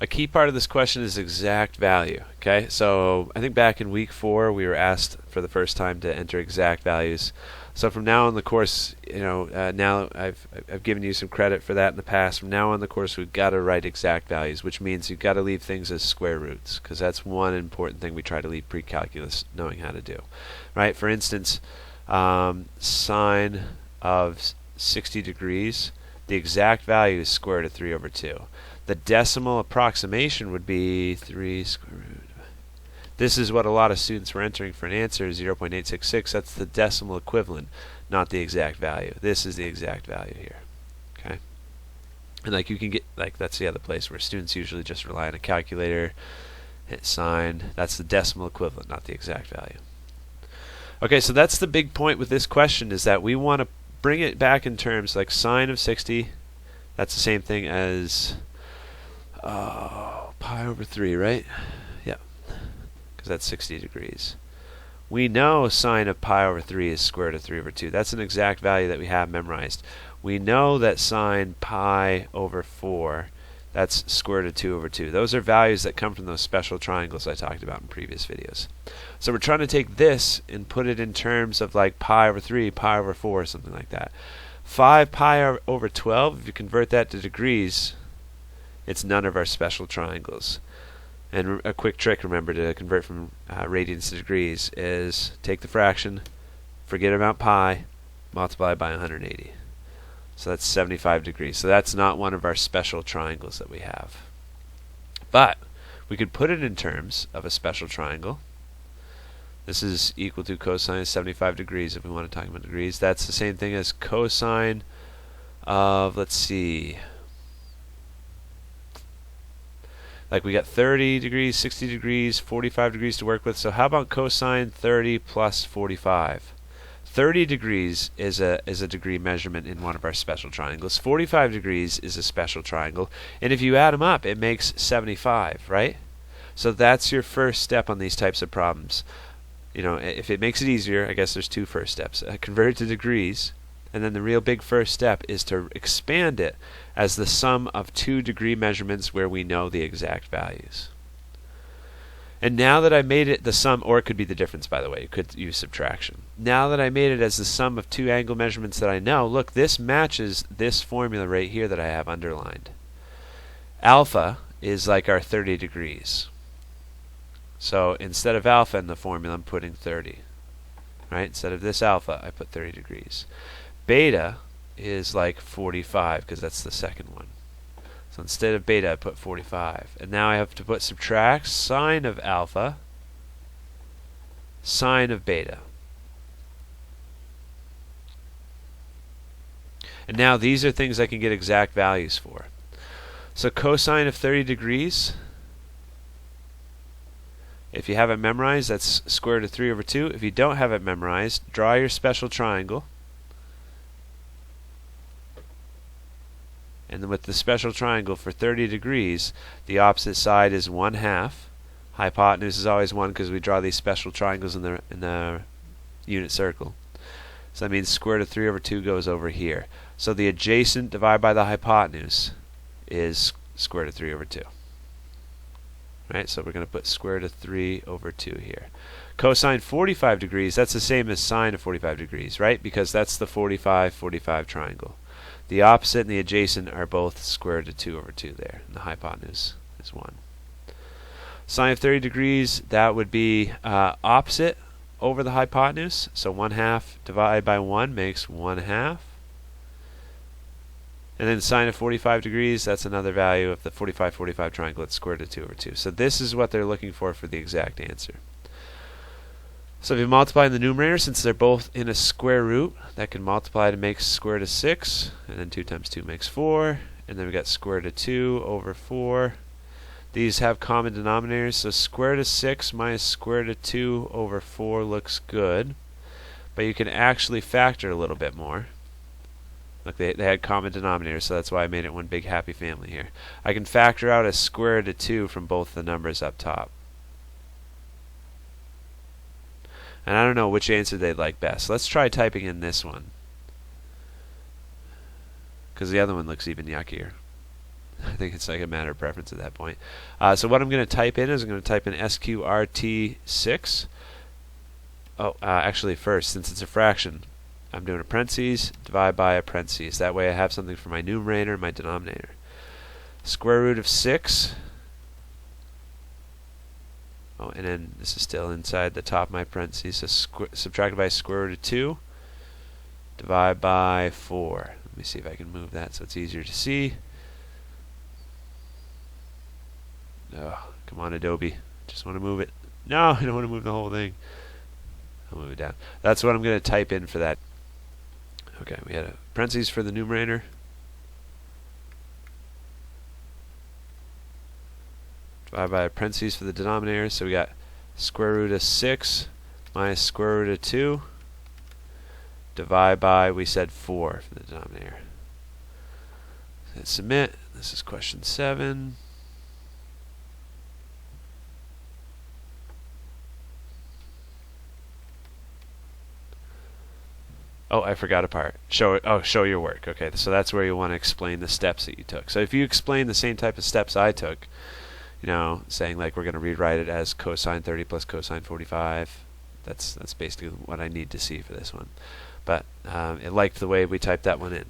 A key part of this question is exact value. Okay, so I think back in week 4 we were asked for the first time to enter exact values. So from now on the course, now I've given you some credit for that in the past. From now on the course, we've got to write exact values, which means you've got to leave things as square roots, because that's one important thing we try to leave pre-calculus knowing how to do. Right? For instance, sine of 60 degrees, the exact value is square root of 3 over 2. The decimal approximation would be 3 square root. This is what a lot of students were entering for an answer, 0.866. That's the decimal equivalent, not the exact value. This is the exact value here. Okay? And like you can get, like that's the other place where students usually just rely on a calculator, hit sine. That's the decimal equivalent, not the exact value. Okay, so that's the big point with this question, is that we want to bring it back in terms like sine of 60. That's the same thing as pi over 3, right? Yeah, because that's 60 degrees. We know sine of pi over 3 is square root of 3 over 2. That's an exact value that we have memorized. We know that sine pi over 4, that's square root of 2 over 2. Those are values that come from those special triangles I talked about in previous videos. So we're trying to take this and put it in terms of like pi over 3, pi over 4, something like that. 5 pi over 12, if you convert that to degrees, it's none of our special triangles. And a quick trick, remember, to convert from radians to degrees is take the fraction, forget about pi, multiply by 180. So that's 75 degrees. So that's not one of our special triangles that we have. But we could put it in terms of a special triangle. This is equal to cosine of 75 degrees if we want to talk about degrees. That's the same thing as cosine of, let's see, like we got 30 degrees, 60 degrees, 45 degrees to work with. So how about cosine 30 plus 45? 30 degrees is a degree measurement in one of our special triangles. 45 degrees is a special triangle. And if you add them up, it makes 75, right? So that's your first step on these types of problems. You know, if it makes it easier, I guess there's two first steps. Convert it to degrees. And then the real big first step is to expand it as the sum of two degree measurements where we know the exact values. And now that I made it the sum, or it could be the difference, by the way, you could use subtraction. Now that I made it as the sum of two angle measurements that I know, look, this matches this formula right here that I have underlined. Alpha is like our 30 degrees. So instead of alpha in the formula, I'm putting 30. Right? Instead of this alpha, I put 30 degrees. Beta is like 45 because that's the second one. So instead of beta, I put 45. And now I have to put subtract sine of alpha, sine of beta. And now these are things I can get exact values for. So cosine of 30 degrees, if you have it memorized, that's square root of 3 over 2. If you don't have it memorized, draw your special triangle. And then with the special triangle for 30 degrees, the opposite side is 1/2. Hypotenuse is always 1 because we draw these special triangles in the unit circle. So that means square root of 3 over 2 goes over here. So the adjacent divided by the hypotenuse is square root of 3 over 2. Right? So we're going to put square root of 3 over 2 here. Cosine 45 degrees, that's the same as sine of 45 degrees, right? Because that's the 45-45 triangle. The opposite and the adjacent are both square root of 2 over 2 there, and the hypotenuse is 1. Sine of 30 degrees, that would be opposite over the hypotenuse, so 1/2 divided by 1 makes 1/2. And then sine of 45 degrees, that's another value of the 45-45 triangle, it's square root of 2 over 2. So this is what they're looking for the exact answer. So if you multiply in the numerator, since they're both in a square root, that can multiply to make square root of 6, and then 2 times 2 makes 4, and then we got square root of 2 over 4. These have common denominators, so square root of 6 minus square root of 2 over 4 looks good, but you can actually factor a little bit more. Look, they had common denominators, so that's why I made it one big happy family here. I can factor out a square root of 2 from both the numbers up top. And I don't know which answer they'd like best. Let's try typing in this one, because the other one looks even yuckier. I think it's like a matter of preference at that point. So what I'm going to type in is I'm going to type in SQRT6. Oh, actually first, since it's a fraction, I'm doing a parentheses, divide by a parentheses. That way I have something for my numerator and my denominator. Square root of 6. Oh, and then this is still inside the top of my parentheses. So subtracted by square root of 2. Divide by 4. Let me see if I can move that so it's easier to see. Oh, come on, Adobe. Just want to move it. No, I don't want to move the whole thing. I'll move it down. That's what I'm going to type in for that. Okay, we had a parentheses for the numerator. Divide by a parentheses for the denominator. So we got square root of 6 minus square root of 2. Divide by, we said 4 for the denominator. Hit submit. This is question 7. Oh, I forgot a part. Show your work. Okay, so that's where you want to explain the steps that you took. So if you explain the same type of steps I took, you know, saying like we're going to rewrite it as cosine 30 plus cosine 45, that's basically what I need to see for this one. But it liked the way we typed that one in.